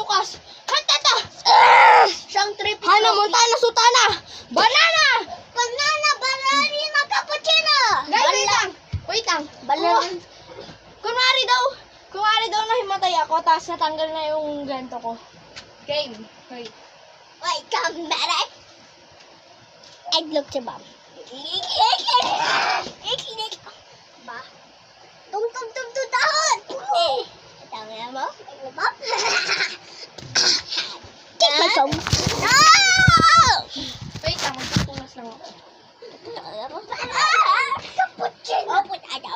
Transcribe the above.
bukas. Kantata! Siyang trip. Hana Montana Sutana. Banana! Banana, ballerina, cappuccino. Guys, wait lang. Ballerina. Kunwari daw nahimatay ako, tapos natanggal na yung ganto ko. Game. Wait. Wait, come back. Egg look si Bob. Ba? Tum tahon. Tama mo? Bob?